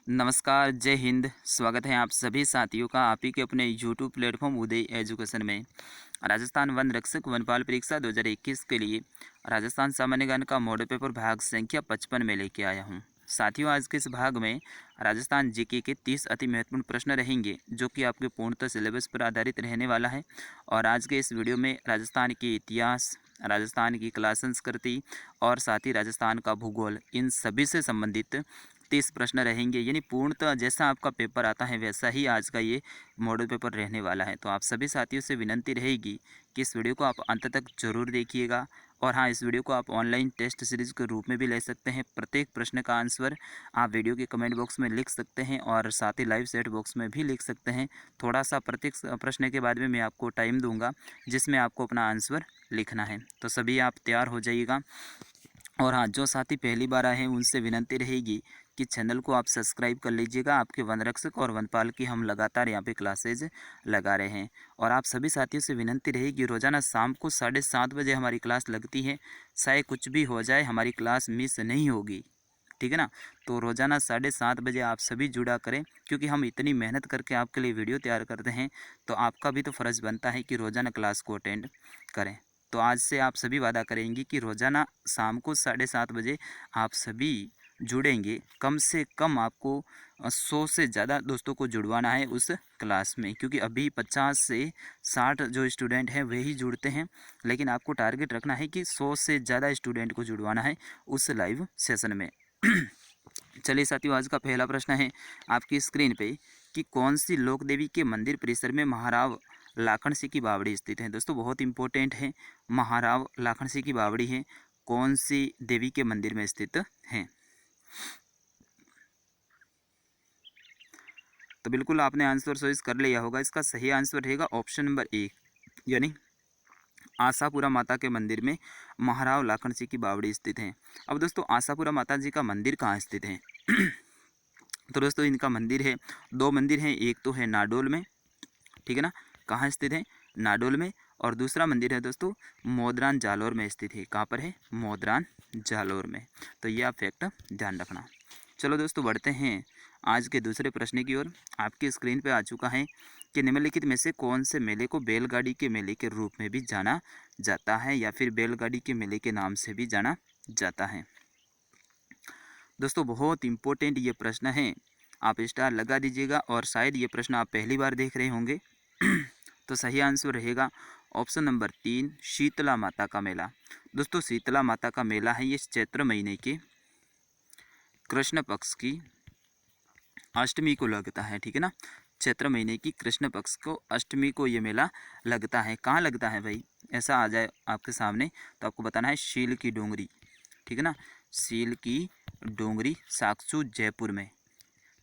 नमस्कार, जय हिंद। स्वागत है आप सभी साथियों का आप ही के अपने यूट्यूब प्लेटफॉर्म उदय एजुकेशन में। राजस्थान वन रक्षक वनपाल परीक्षा 2021 के लिए राजस्थान सामान्य ज्ञान का मॉडल पेपर भाग संख्या 55 में लेके आया हूँ। साथियों, आज के इस भाग में राजस्थान जीके के 30 अति महत्वपूर्ण प्रश्न रहेंगे जो कि आपके पूर्णतः सिलेबस पर आधारित रहने वाला है। और आज के इस वीडियो में राजस्थान के इतिहास, राजस्थान की कला संस्कृति और साथ ही राजस्थान का भूगोल, इन सभी से संबंधित 30 प्रश्न रहेंगे। यानी पूर्णतः जैसा आपका पेपर आता है वैसा ही आज का ये मॉडल पेपर रहने वाला है। तो आप सभी साथियों से विनती रहेगी कि इस वीडियो को आप अंत तक जरूर देखिएगा। और हाँ, इस वीडियो को आप ऑनलाइन टेस्ट सीरीज के रूप में भी ले सकते हैं। प्रत्येक प्रश्न का आंसर आप वीडियो के कमेंट बॉक्स में लिख सकते हैं और साथ ही लाइव चैट बॉक्स में भी लिख सकते हैं। थोड़ा सा प्रत्येक प्रश्न के बाद में मैं आपको टाइम दूंगा जिसमें आपको अपना आंसर लिखना है। तो सभी आप तैयार हो जाइएगा। और हाँ, जो साथी पहली बार आए हैं उनसे विनती रहेगी कि चैनल को आप सब्सक्राइब कर लीजिएगा। आपके वन रक्षक और वनपाल की हम लगातार यहाँ पे क्लासेज लगा रहे हैं। और आप सभी साथियों से विनती रहेगी, रोज़ाना शाम को 7:30 बजे हमारी क्लास लगती है। चाहे कुछ भी हो जाए, हमारी क्लास मिस नहीं होगी, ठीक है ना। तो रोज़ाना 7:30 बजे आप सभी जुड़ा करें, क्योंकि हम इतनी मेहनत करके आपके लिए वीडियो तैयार करते हैं। तो आपका भी तो फ़र्ज़ बनता है कि रोज़ाना क्लास को अटेंड करें। तो आज से आप सभी वादा करेंगे कि रोज़ाना शाम को 7:30 बजे आप सभी जुड़ेंगे। कम से कम आपको 100 से ज़्यादा दोस्तों को जुड़वाना है उस क्लास में, क्योंकि अभी 50 से 60 जो स्टूडेंट हैं वही जुड़ते हैं। लेकिन आपको टारगेट रखना है कि 100 से ज़्यादा स्टूडेंट को जुड़वाना है उस लाइव सेशन में। चलिए साथियों, आज का पहला प्रश्न है आपकी स्क्रीन पे कि कौन सी लोक देवी के मंदिर परिसर में महाराव लाखन सिंह की बावड़ी स्थित है। दोस्तों बहुत इंपॉर्टेंट है, महाराव लाखन सिंह की बावड़ी है कौन सी देवी के मंदिर में स्थित है। तो बिल्कुल आपने आंसर चॉइस कर लिया होगा। इसका सही आंसर रहेगा ऑप्शन नंबर 1, यानी आशापुरा माता के मंदिर में महाराव लाखन सिंह की बावड़ी स्थित है। अब दोस्तों आशापुरा माता जी का मंदिर कहाँ स्थित है? तो दोस्तों इनका मंदिर है, दो मंदिर हैं। एक तो है नाडोल में, ठीक है ना, कहाँ स्थित है? नाडोल में। और दूसरा मंदिर है दोस्तों मोदरान जालोर में स्थित है। कहाँ पर है? मोदरान जालोर में। तो ये आप फैक्ट ध्यान रखना। चलो दोस्तों बढ़ते हैं आज के दूसरे प्रश्न की ओर। आपकी स्क्रीन पे आ चुका है कि निम्नलिखित में से कौन से मेले को बैलगाड़ी के मेले के रूप में भी जाना जाता है या फिर बैलगाड़ी के मेले के नाम से भी जाना जाता है। दोस्तों बहुत इंपॉर्टेंट ये प्रश्न है, आप स्टार लगा दीजिएगा। और शायद ये प्रश्न आप पहली बार देख रहे होंगे। तो सही आंसर रहेगा ऑप्शन नंबर 3, शीतला माता का मेला। दोस्तों शीतला माता का मेला है ये चैत्र महीने के कृष्ण पक्ष की अष्टमी को लगता है, ठीक है ना। चैत्र महीने की कृष्ण पक्ष को अष्टमी को ये मेला लगता है। कहाँ लगता है भाई? ऐसा आ जाए आपके सामने तो आपको बताना है शील की डोंगरी, ठीक है ना। शील की डोंगरी, चाकसू जयपुर में।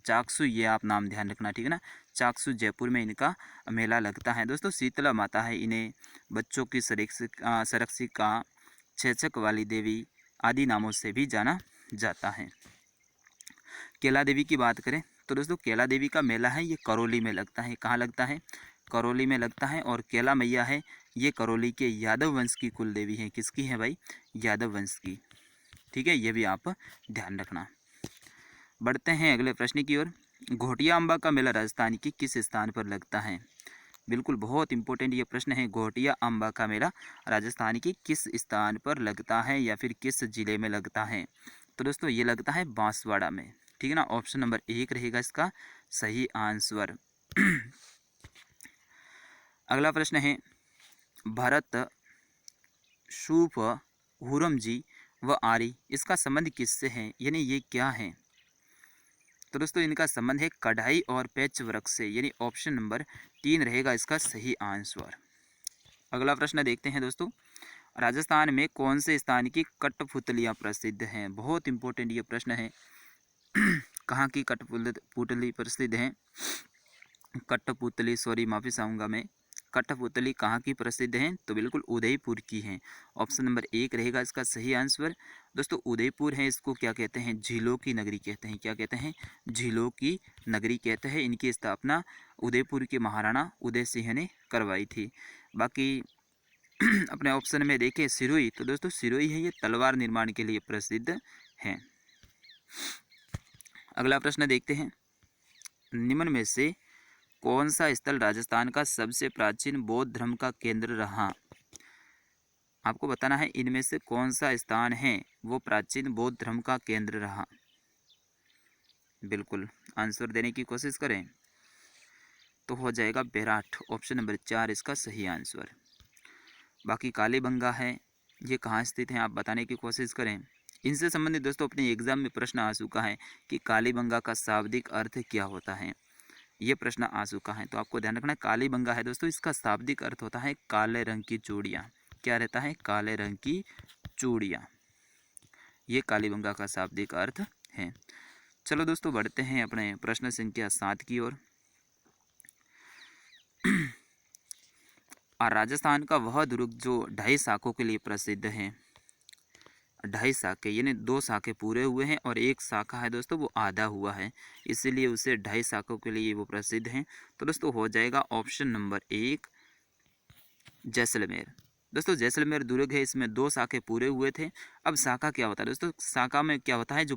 चाकसू ये आप नाम ध्यान रखना, ठीक है ना। चाकसू जयपुर में इनका मेला लगता है। दोस्तों शीतला माता है, इन्हें बच्चों की संरक्षिका, छेचक वाली देवी आदि नामों से भी जाना जाता है। कैला देवी की बात करें तो दोस्तों कैला देवी का मेला है ये करौली में लगता है। कहाँ लगता है? करौली में लगता है। और कैला मैया है ये करौली के यादव वंश की कुल देवी है। किसकी है भाई? यादव वंश की, ठीक है। ये भी आप ध्यान रखना। बढ़ते हैं अगले प्रश्न की ओर। घोटिया अम्बा का मेला राजस्थान के किस स्थान पर लगता है? बिल्कुल बहुत इंपॉर्टेंट ये प्रश्न है। घोटिया अम्बा का मेला राजस्थान के किस स्थान पर लगता है या फिर किस जिले में लगता है? तो दोस्तों ये लगता है बांसवाड़ा में, ठीक है ना। ऑप्शन नंबर 1 रहेगा इसका सही आंसर। अगला प्रश्न है भरत, शूप, हुरम जी व आरी, इसका संबंध किससे है? यानी ये क्या है? तो दोस्तों इनका संबंध है कढ़ाई और पैच वर्क से, यानी ऑप्शन नंबर 3 रहेगा इसका सही आंसर। अगला प्रश्न देखते हैं दोस्तों। राजस्थान में कौन से स्थान की कठपुतलियाँ प्रसिद्ध हैं? बहुत इंपॉर्टेंट ये प्रश्न है। कहाँ की कठपुतली प्रसिद्ध हैं? कठपुतली, सॉरी माफ़ी चाहूँगा मैं, कठपुतली कहाँ की प्रसिद्ध हैं? तो बिल्कुल उदयपुर की हैं। ऑप्शन नंबर 1 रहेगा इसका सही आंसर। दोस्तों उदयपुर है, इसको क्या कहते हैं? झीलों की नगरी कहते हैं। क्या कहते हैं? झीलों की नगरी कहते हैं। इनकी स्थापना उदयपुर के महाराणा उदय सिंह ने करवाई थी। बाकी अपने ऑप्शन में देखें सिरोही, तो दोस्तों सिरोही है ये तलवार निर्माण के लिए प्रसिद्ध है। अगला प्रश्न देखते हैं, निम्न में से कौन सा स्थल राजस्थान का सबसे प्राचीन बौद्ध धर्म का केंद्र रहा। आपको बताना है इनमें से कौन सा स्थान है वो प्राचीन बौद्ध धर्म का केंद्र रहा। बिल्कुल आंसर देने की कोशिश करें तो हो जाएगा बेराट, ऑप्शन नंबर 4 इसका सही आंसर। बाकी कालीबंगा है, ये कहाँ स्थित है आप बताने की कोशिश करें। इनसे संबंधित दोस्तों अपने एग्जाम में प्रश्न आ चुका है कि कालीबंगा का शाब्दिक अर्थ क्या होता है, ये प्रश्न आ चुका है। तो आपको ध्यान रखना है कालीबंगा है दोस्तों, इसका शाब्दिक अर्थ होता है काले रंग की चूड़ियाँ। क्या रहता है? काले रंग की चूड़ियाँ, ये कालीबंगा का शाब्दिक अर्थ है। चलो दोस्तों बढ़ते हैं अपने प्रश्न संख्या 7 की ओर। राजस्थान का वह दुर्ग जो 2.5 शाखों के लिए प्रसिद्ध है। 2.5 शाखे यानी 2 शाखे पूरे हुए हैं और एक शाखा है दोस्तों वो आधा हुआ है, इसीलिए उसे 2.5 शाखों के लिए वो प्रसिद्ध हैं। तो दोस्तों हो जाएगा ऑप्शन नंबर 1 जैसलमेर। दोस्तों जैसलमेर दुर्ग है, इसमें 2 शाखे पूरे हुए थे। अब शाखा क्या होता है दोस्तों? शाखा में क्या होता है, जो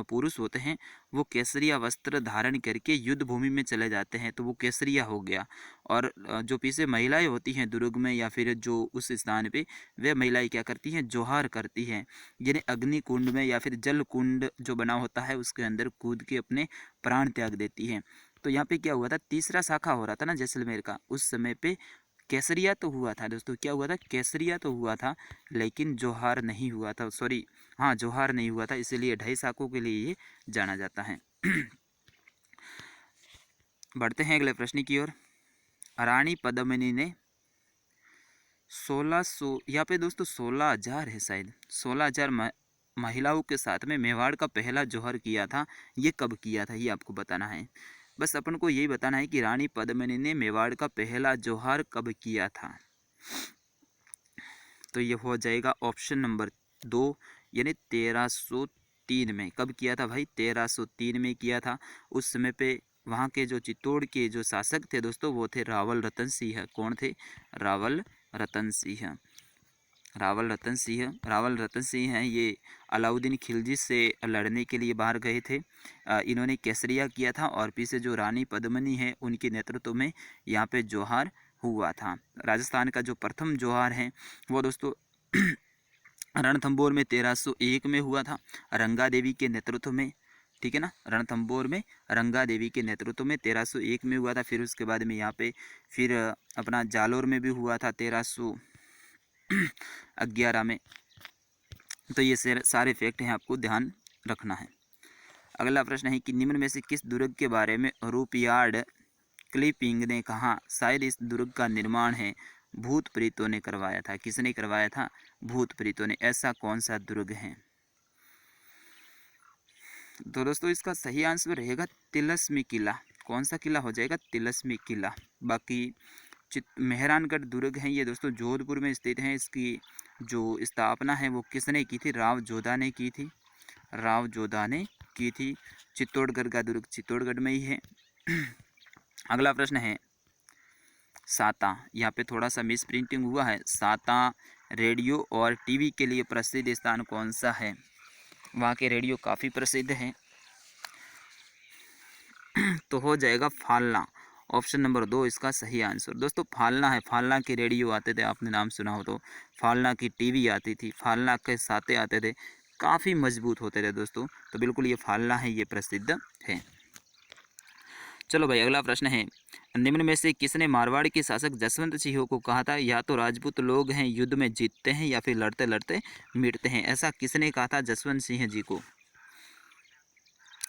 पुरुष होते हैं वो केसरिया वस्त्र धारण करके युद्ध भूमि में चले जाते हैं, तो वो केसरिया हो गया। और जो पीछे महिलाएं होती हैं दुर्ग में या फिर जो उस स्थान पे, वे महिलाएं क्या करती हैं? जोहार करती हैं, यानी अग्नि कुंड में या फिर जल कुंड जो बना होता है उसके अंदर कूद के अपने प्राण त्याग देती हैं। तो यहाँ पे क्या हुआ था, तीसरा शाखा हो रहा था ना जैसलमेर का, उस समय पे केसरिया तो हुआ था दोस्तों, क्या हुआ था? केसरिया तो हुआ था, लेकिन जोहार नहीं हुआ था, सॉरी हाँ जोहार नहीं हुआ था, इसीलिए 2.5 शाखों के लिए ये जाना जाता है। बढ़ते हैं अगले प्रश्न की ओर। रानी पद्मिनी ने 1600, यहाँ पे दोस्तों 16,000 है शायद, 16,000 महिलाओं के साथ में मेवाड़ का पहला जोहर किया था। ये कब किया था ये आपको बताना है। बस अपन को यही बताना है कि रानी पद्मिनी ने मेवाड़ का पहला जोहार कब किया था। तो ये हो जाएगा ऑप्शन नंबर 2 यानी 1303 में। कब किया था भाई? 1303 में किया था। उस समय पे वहाँ के जो चित्तौड़ के जो शासक थे दोस्तों वो थे रावल रतन सिंह। कौन थे? रावल रतन सिंह। रावल रतन सिंह हैं, ये अलाउद्दीन खिलजी से लड़ने के लिए बाहर गए थे। इन्होंने केसरिया किया था और पीछे जो रानी पद्मिनी है उनके नेतृत्व में यहाँ पे जोहार हुआ था। राजस्थान का जो प्रथम जोहार है वो दोस्तों रणथंभौर में 1301 में हुआ था, रंगा देवी के नेतृत्व में। ठीक है ना, रणथंभौर में रंगा देवी के नेतृत्व में 1301 में हुआ था। फिर उसके बाद में यहाँ पे फिर अपना जालोर में भी हुआ था 1311 में। तो ये सारे फैक्ट हैं, आपको ध्यान रखना है। अगला प्रश्न है कि निम्न में से किस दुर्ग के बारे में रूपयार्ड क्लिपिंग ने कहा शायद इस दुर्ग का निर्माण है भूत प्रेतों ने करवाया था? किसने करवाया था? भूत प्रेतों ने। ऐसा कौन सा दुर्ग है? तो दोस्तों इसका सही आंसर रहेगा तिलस्मी किला। कौन सा किला हो जाएगा? तिलस्मी किला। बाकी मेहरानगढ़ दुर्ग है, ये दोस्तों जोधपुर में स्थित है। इसकी जो स्थापना है वो किसने की थी? राव जोधा ने की थी। राव जोधा ने की थी। चित्तौड़गढ़ का दुर्ग चित्तौड़गढ़ में ही है। अगला प्रश्न है साता, यहाँ पे थोड़ा सा मिस प्रिंटिंग हुआ है। साता रेडियो और टीवी के लिए प्रसिद्ध स्थान कौन सा है? वहाँ के रेडियो काफ़ी प्रसिद्ध हैं। तो हो जाएगा फालना, ऑप्शन नंबर 2 इसका सही आंसर। दोस्तों फालना है, फालना के रेडियो आते थे, आपने नाम सुना हो तो। फालना की टीवी आती थी, फालना के साते आते थे, काफ़ी मजबूत होते थे दोस्तों। तो बिल्कुल ये फालना है, ये प्रसिद्ध है। चलो भाई अगला प्रश्न है, निम्न में से किसने मारवाड़ के शासक जसवंत सिंह को कहा था या तो राजपूत लोग हैं युद्ध में जीतते हैं या फिर लड़ते लड़ते मिटते हैं? ऐसा किसने कहा था जसवंत सिंह जी को?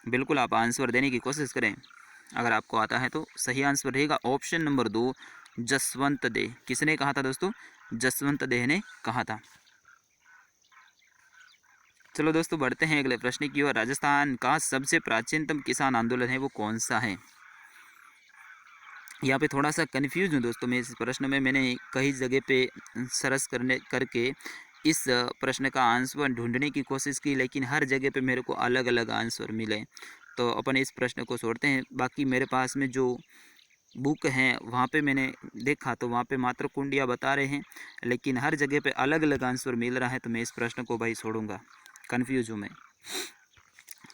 बिल्कुल आप आंसर देने की कोशिश करें, अगर आपको आता है तो। सही आंसर रहेगा ऑप्शन नंबर 2 जसवंत देह। किसने कहा था दोस्तों? जसवंत देह ने कहा था। चलो दोस्तों बढ़ते हैं अगले प्रश्न की ओर। राजस्थान का सबसे प्राचीनतम किसान आंदोलन है वो कौन सा है? यहाँ पे थोड़ा सा कन्फ्यूज हूँ दोस्तों मैं इस प्रश्न में। मैंने कई जगह पे सर्च करके इस प्रश्न का आंसर ढूंढने की कोशिश की, लेकिन हर जगह पे मेरे को अलग अलग आंसर मिले। तो अपन इस प्रश्न को छोड़ते हैं। बाकी मेरे पास में जो बुक हैं वहाँ पे मैंने देखा तो वहाँ पे मात्र कुंडिया बता रहे हैं, लेकिन हर जगह पे अलग अलग आंसर मिल रहा है। तो मैं इस प्रश्न को भाई छोड़ूंगा, कन्फ्यूज हूँ मैं।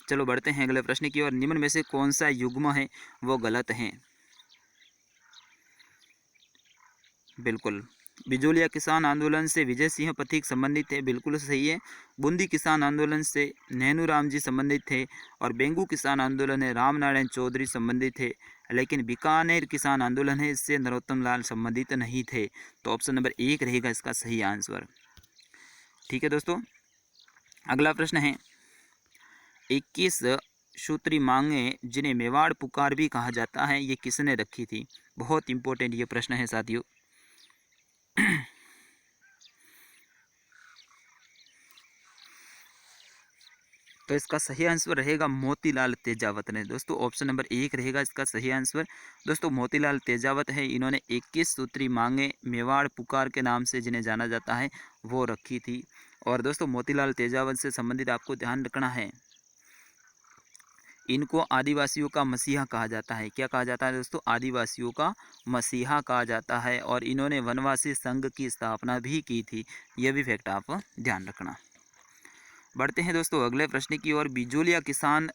चलो बढ़ते हैं अगले प्रश्न की ओर। निम्न में से कौन सा युग्म है वो गलत है? बिल्कुल, बिजोलिया किसान आंदोलन से विजय सिंह पथिक संबंधित थे, बिल्कुल सही है। बूंदी किसान आंदोलन से नैनूराम जी संबंधित थे और बेंगू किसान आंदोलन है राम नारायण चौधरी संबंधित थे। लेकिन बीकानेर किसान आंदोलन है इससे नरोत्तम लाल संबंधित नहीं थे। तो ऑप्शन नंबर 1 रहेगा इसका सही आंसर। ठीक है दोस्तों, अगला प्रश्न है 21 सूत्री मांगे जिन्हें मेवाड़ पुकार भी कहा जाता है, ये किसने रखी थी? बहुत इंपॉर्टेंट ये प्रश्न है साथियों। तो इसका सही आंसर रहेगा मोतीलाल तेजावत ने। दोस्तों ऑप्शन नंबर 1 रहेगा इसका सही आंसर। दोस्तों मोतीलाल तेजावत है, इन्होंने 21 सूत्री मांगे मेवाड़ पुकार के नाम से जिन्हें जाना जाता है वो रखी थी। और दोस्तों मोतीलाल तेजावत से संबंधित आपको ध्यान रखना है, इनको आदिवासियों का मसीहा कहा जाता है। क्या कहा जाता है दोस्तों? आदिवासियों का मसीहा कहा जाता है। और इन्होंने वनवासी संघ की स्थापना भी की थी, यह भी फैक्ट आप ध्यान रखना। बढ़ते हैं दोस्तों अगले प्रश्न की ओर। बिजोलिया किसान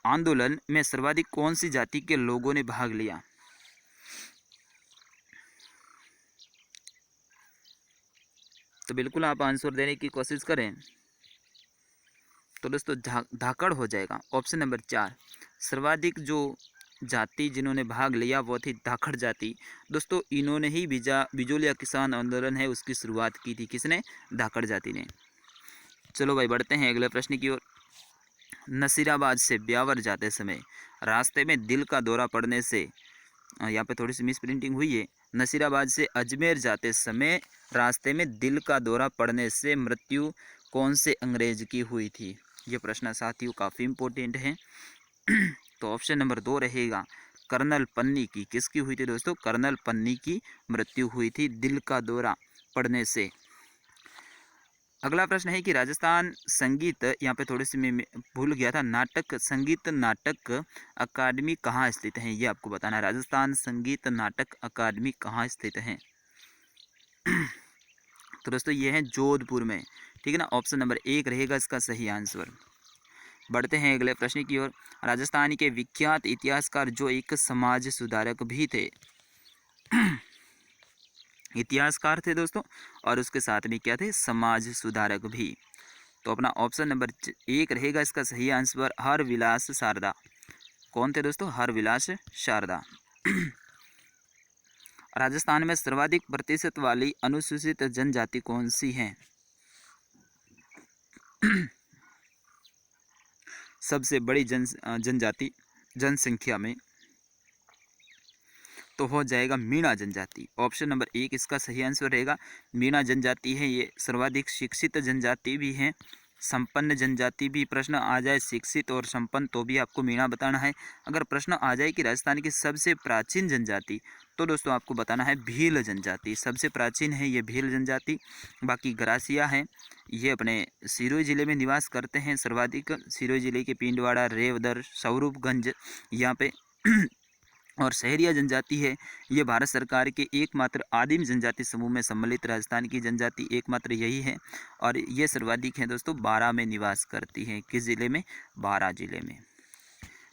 आंदोलन में सर्वाधिक कौन सी जाति के लोगों ने भाग लिया? तो बिल्कुल आप आंसर देने की कोशिश करें। तो दोस्तों धाकड़ हो जाएगा ऑप्शन नंबर 4। सर्वाधिक जो जाति जिन्होंने भाग लिया वो थी धाकड़ जाति। दोस्तों इन्होंने ही बिजोलिया किसान आंदोलन है उसकी शुरुआत की थी। किसने? धाकड़ जाति ने। चलो भाई बढ़ते हैं अगले प्रश्न की ओर। नसीराबाद से ब्यावर जाते समय रास्ते में दिल का दौरा पड़ने से, यहाँ पे थोड़ी सी मिस प्रिंटिंग हुई है। नसीराबाद से अजमेर जाते समय रास्ते में दिल का दौरा पड़ने से मृत्यु कौन से अंग्रेज की हुई थी? ये प्रश्न साथियों काफ़ी इम्पोर्टेंट है। तो ऑप्शन नंबर 2 रहेगा कर्नल पन्नी की। किसकी हुई थी दोस्तों? कर्नल पन्नी की मृत्यु हुई थी दिल का दौरा पड़ने से। अगला प्रश्न है कि राजस्थान संगीत, यहाँ पे थोड़ी सी मैं भूल गया था, नाटक संगीत नाटक अकादमी कहाँ स्थित है? ये आपको बताना है। राजस्थान संगीत नाटक अकादमी कहाँ स्थित है? तो दोस्तों ये है जोधपुर में। ठीक है ना, ऑप्शन नंबर 1 रहेगा इसका सही आंसर। बढ़ते हैं अगले प्रश्न की ओर। राजस्थान के विख्यात इतिहासकार जो एक समाज सुधारक भी थे, इतिहासकार थे दोस्तों और उसके साथ में क्या थे? समाज सुधारक भी। तो अपना ऑप्शन नंबर 1 रहेगा इसका सही आंसर हरविलास शारदा। कौन थे दोस्तों? हरविलास शारदा। राजस्थान में सर्वाधिक प्रतिशत वाली अनुसूचित जनजाति कौन सी है? सबसे बड़ी जनजाति जनसंख्या में तो हो जाएगा मीणा जनजाति। ऑप्शन नंबर 1 इसका सही आंसर रहेगा। मीणा जनजाति है, ये सर्वाधिक शिक्षित जनजाति भी है, संपन्न जनजाति भी। प्रश्न आ जाए शिक्षित और संपन्न तो भी आपको मीणा बताना है। अगर प्रश्न आ जाए कि राजस्थान की सबसे प्राचीन जनजाति, तो दोस्तों आपको बताना है भील जनजाति। सबसे प्राचीन है ये भील जनजाति। बाकी गरासिया है, ये अपने सिरोही जिले में निवास करते हैं सर्वाधिक। सिरोही जिले के पिंडवाड़ा, रेवदर, स्वरूपगंज यहाँ पे। और शहरिया जनजाति है, ये भारत सरकार के एकमात्र आदिम जनजाति समूह में सम्मिलित राजस्थान की जनजाति एकमात्र यही है। और ये सर्वाधिक है दोस्तों, 12 में निवास करती है। किस ज़िले में? 12 जिले में।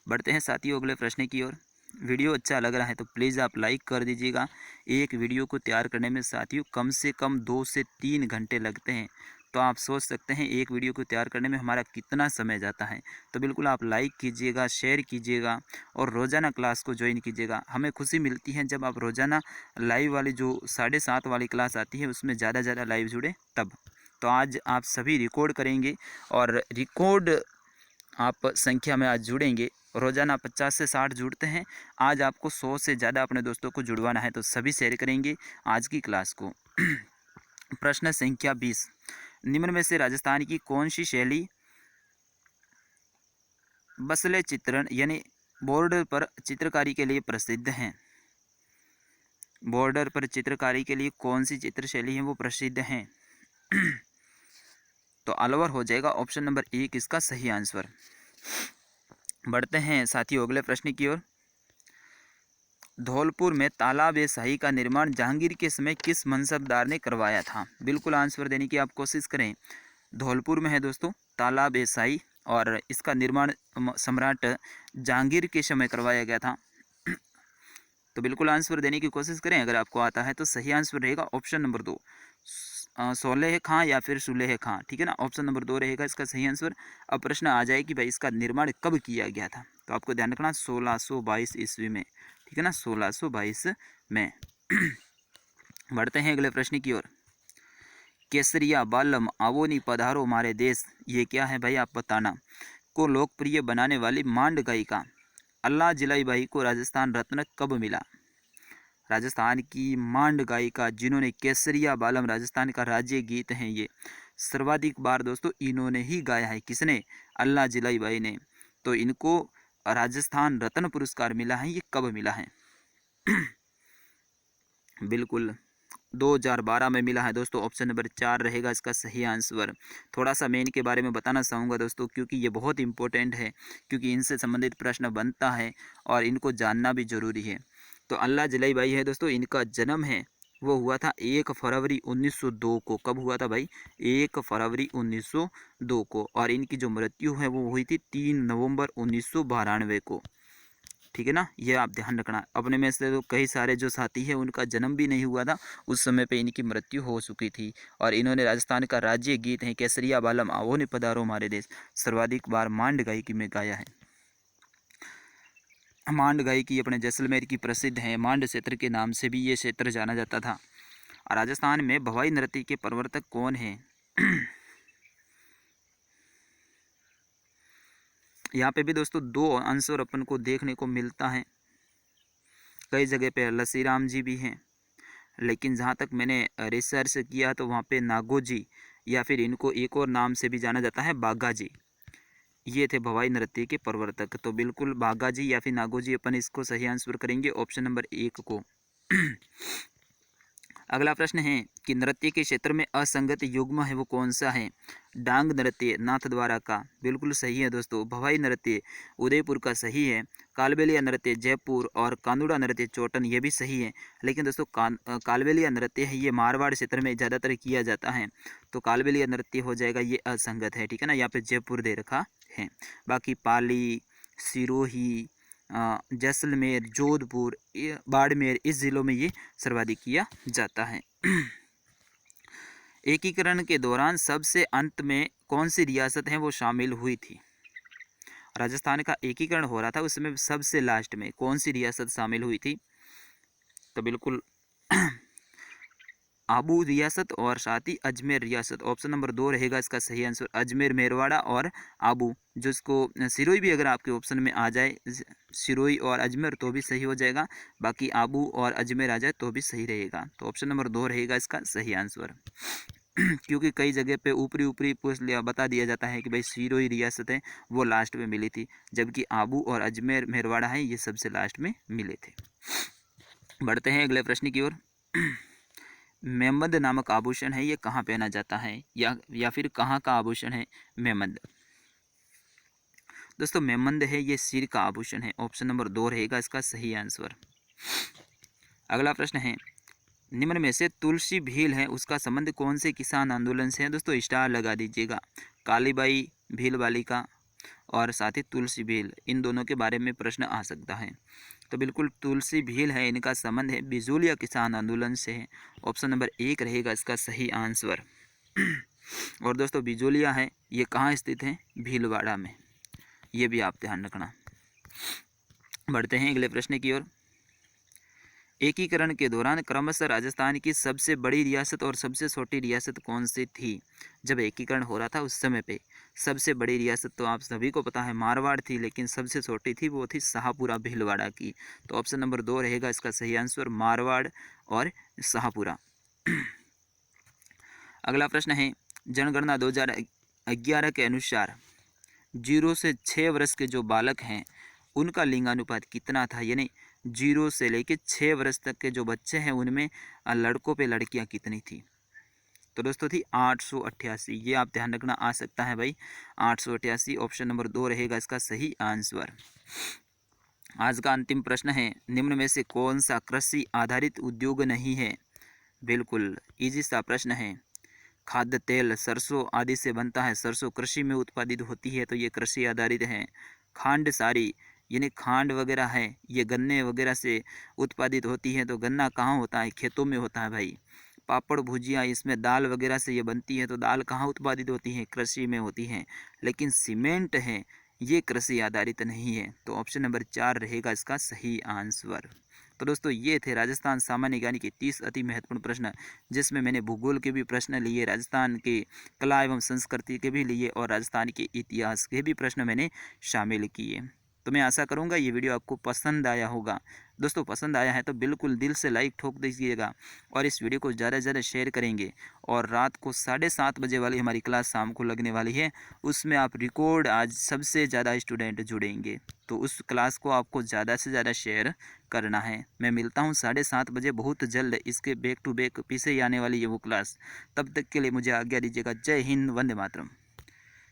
बढ़ते हैं साथियों अगले प्रश्न की ओर। वीडियो अच्छा लग रहा है तो प्लीज़ आप लाइक कर दीजिएगा। एक वीडियो को तैयार करने में साथियों कम से कम 2 से 3 घंटे लगते हैं। तो आप सोच सकते हैं एक वीडियो को तैयार करने में हमारा कितना समय जाता है। तो बिल्कुल आप लाइक कीजिएगा, शेयर कीजिएगा और रोज़ाना क्लास को ज्वाइन कीजिएगा। हमें खुशी मिलती है जब आप रोज़ाना लाइव वाली जो 7:30 वाली क्लास आती है उसमें ज़्यादा लाइव जुड़े तब। तो आज आप सभी रिकॉर्ड करेंगे और रिकॉर्ड आप संख्या में आज जुड़ेंगे। रोज़ाना 50 से 60 जुड़ते हैं, आज आपको 100 से ज़्यादा अपने दोस्तों को जुड़वाना है। तो सभी शेयर करेंगे आज की क्लास को। प्रश्न संख्या 20, निम्न में से राजस्थान की कौन सी शैली बसले चित्रण यानी बॉर्डर पर चित्रकारी के लिए प्रसिद्ध है? बॉर्डर पर चित्रकारी के लिए कौन सी चित्र शैली है वो प्रसिद्ध है? तो अलवर हो जाएगा ऑप्शन नंबर 1 इसका सही आंसर। बढ़ते हैं साथियों अगले प्रश्न की ओर। धौलपुर में तालाब ए शाही का निर्माण जहांगीर के समय किस मनसबदार ने करवाया था? बिल्कुल आंसर देने की आप कोशिश करें। धौलपुर में है दोस्तों तालाब ए शाही, और इसका निर्माण सम्राट जहांगीर के समय करवाया गया था। तो बिल्कुल आंसर देने की कोशिश करें, अगर आपको आता है तो सही आंसर रहेगा ऑप्शन नंबर 2, सोलेह खां या फिर सुलेह खां, ठीक है ना। ऑप्शन नंबर 2 रहेगा इसका सही आंसर। अब प्रश्न आ जाए कि भाई इसका निर्माण कब किया गया था, तो आपको ध्यान रखना 1622 ईस्वी में, ठीक है ना, 1622 में। बढ़ते हैं अगले प्रश्न की ओर। केसरिया बालम आवोनी पधारो मारे देश, ये क्या है भाई, आप बताना। को लोकप्रिय बनाने वाली मांड गायिका अल्लाह जिलाई बाई को राजस्थान रत्न कब मिला। राजस्थान की मांड गायिका जिन्होंने केसरिया बालम राजस्थान का राज्य गीत है, ये सर्वाधिक बार दोस्तों इन्होंने ही गाया है। किसने, अल्लाह जिलाई बाई ने। तो इनको राजस्थान रत्न पुरस्कार मिला है, ये कब मिला है। बिल्कुल 2012 में मिला है दोस्तों। ऑप्शन नंबर 4 रहेगा इसका सही आंसर। थोड़ा सा मैं इनके बारे में बताना चाहूँगा दोस्तों, क्योंकि ये बहुत इंपॉर्टेंट है, क्योंकि इनसे संबंधित प्रश्न बनता है और इनको जानना भी जरूरी है। तो अल्लाह जलाई बाई है दोस्तों, इनका जन्म है वो हुआ था 1 फरवरी 1902 को। कब हुआ था भाई, 1 फरवरी 1902 को। और इनकी जो मृत्यु है वो हुई थी 3 नवंबर 1992 को, ठीक है ना। ये आप ध्यान रखना। अपने में से तो कई सारे जो साथी हैं उनका जन्म भी नहीं हुआ था उस समय पे, इनकी मृत्यु हो चुकी थी। और इन्होंने राजस्थान का राज्य गीत है केसरिया बालम आवो ने पधारो हमारे देश सर्वाधिक बार मांड गायकी में गाया है। मांड गायकी अपने जैसलमेर की प्रसिद्ध है, मांड क्षेत्र के नाम से भी ये क्षेत्र जाना जाता था। राजस्थान में भवाई नृत्य के प्रवर्तक कौन है। यहाँ पे भी दोस्तों 2 आंसर अपन को देखने को मिलता है। कई जगह पे लसी राम जी भी हैं, लेकिन जहाँ तक मैंने रिसर्च किया तो वहाँ पे नागोजी या फिर इनको एक और नाम से भी जाना जाता है बागाजी, ये थे भवाई नृत्य के प्रवर्तक। तो बिल्कुल बागाजी या फिर नागोजी, अपन इसको सही आंसर करेंगे ऑप्शन नंबर 1 को। अगला प्रश्न है कि नृत्य के क्षेत्र में असंगत युग्म है वो कौन सा है। डांग नृत्य नाथद्वारा का, बिल्कुल सही है दोस्तों। भवाई नृत्य उदयपुर का सही है। कालबेलिया नृत्य जयपुर और कांदूड़ा नृत्य चोटन, ये भी सही है। लेकिन दोस्तों कालबेलिया नृत्य है ये मारवाड़ क्षेत्र में ज़्यादातर किया जाता है, तो कालबेलिया नृत्य हो जाएगा, ये असंगत है, ठीक है ना। यहाँ पे जयपुर दे रखा है। बाकी पाली, सिरोही, जैसलमेर, जोधपुर, बाड़मेर, इस ज़िलों में ये सर्वाधिक किया जाता है। एकीकरण के दौरान सबसे अंत में कौन सी रियासत है वो शामिल हुई थी। राजस्थान का एकीकरण हो रहा था उसमें सबसे लास्ट में कौन सी रियासत शामिल हुई थी। तो बिल्कुल आबू रियासत और साथ ही अजमेर रियासत। ऑप्शन नंबर 2 रहेगा इसका सही आंसर। अजमेर, मेरवाड़ा और आबू, जिसको सिरोही भी अगर आपके ऑप्शन में आ जाए, सिरोही और अजमेर, तो भी सही हो जाएगा। बाकी आबू और अजमेर आ जाए तो भी सही रहेगा। तो ऑप्शन नंबर 2 रहेगा इसका सही आंसर। क्योंकि कई जगह पे ऊपरी ऊपरी पूछ लिया, बता दिया जाता है कि भाई सिरोही रियासत है वो लास्ट में मिली थी, जबकि आबू और अजमेर मेरवाड़ा है ये सबसे लास्ट में मिले थे। बढ़ते हैं अगले प्रश्न की ओर। मेमंद नामक आभूषण है ये कहाँ पहना जाता है, या फिर कहाँ का आभूषण है मेमंद। दोस्तों मेमंद है ये सिर का आभूषण है। ऑप्शन नंबर 2 रहेगा इसका सही आंसर। अगला प्रश्न है निम्न में से तुलसी भील है उसका संबंध कौन से किसान आंदोलन से है। दोस्तों स्टार लगा दीजिएगा। कालीबाई भील वालिका और साथ ही तुलसी भील, इन दोनों के बारे में प्रश्न आ सकता है। तो बिल्कुल तुलसी भील है, इनका संबंध है बिजोलिया किसान आंदोलन से है। ऑप्शन नंबर 1 रहेगा इसका सही आंसर। और दोस्तों बिजोलिया है ये कहाँ स्थित है, भीलवाड़ा में, ये भी आप ध्यान रखना। बढ़ते हैं अगले प्रश्न की ओर। एकीकरण के दौरान क्रमशः राजस्थान की सबसे बड़ी रियासत और सबसे छोटी रियासत कौन सी थी। जब एकीकरण हो रहा था उस समय पे सबसे बड़ी रियासत तो आप सभी को पता है मारवाड़ थी, लेकिन सबसे छोटी थी वो थी शाहपुरा भीलवाड़ा की। तो ऑप्शन नंबर 2 रहेगा इसका सही आंसर, मारवाड़ और शाहपुरा। अगला प्रश्न है जनगणना 2011 के अनुसार 0 से 6 वर्ष के जो बालक हैं उनका लिंगानुपात कितना था, यानी 0 से लेकर 6 वर्ष तक के जो बच्चे हैं उनमें लड़कों पे लड़कियां कितनी थी। तो दोस्तों थी 888, ये आप ध्यान रखना, आ सकता है भाई 888। ऑप्शन नंबर 2 रहेगा इसका सही आंसर। आज का अंतिम प्रश्न है निम्न में से कौन सा कृषि आधारित उद्योग नहीं है। बिल्कुल इजी सा प्रश्न है। खाद्य तेल सरसों आदि से बनता है। सरसों कृषि में उत्पादित होती है, तो ये कृषि आधारित है। खांड सारी यानी खांड वगैरह है, ये गन्ने वगैरह से उत्पादित होती है। तो गन्ना कहाँ होता है? खेतों में होता है भाई। पापड़ भुजिया, इसमें दाल वगैरह से ये बनती है, तो दाल कहाँ उत्पादित होती है? कृषि में होती है। लेकिन सीमेंट है, ये कृषि आधारित नहीं है। तो ऑप्शन नंबर 4 रहेगा इसका सही आंसर। तो दोस्तों ये थे राजस्थान सामान्य ज्ञान के 30 अति महत्वपूर्ण प्रश्न, जिसमें मैंने भूगोल के भी प्रश्न लिए, राजस्थान के कला एवं संस्कृति के भी लिए और राजस्थान के इतिहास के भी प्रश्न मैंने शामिल किए। तो मैं आशा करूंगा ये वीडियो आपको पसंद आया होगा। दोस्तों पसंद आया है तो बिल्कुल दिल से लाइक ठोक दीजिएगा और इस वीडियो को ज़्यादा से ज़्यादा शेयर करेंगे। और रात को 7:30 बजे वाली हमारी क्लास शाम को लगने वाली है, उसमें आप रिकॉर्ड आज सबसे ज़्यादा स्टूडेंट जुड़ेंगे, तो उस क्लास को आपको ज़्यादा से ज़्यादा शेयर करना है। मैं मिलता हूँ 7:30 बजे बहुत जल्द, इसके बैक टू बैक पीछे ही आने वाली है वो क्लास। तब तक के लिए मुझे आज्ञा दीजिएगा। जय हिंद, वंदे मातरम।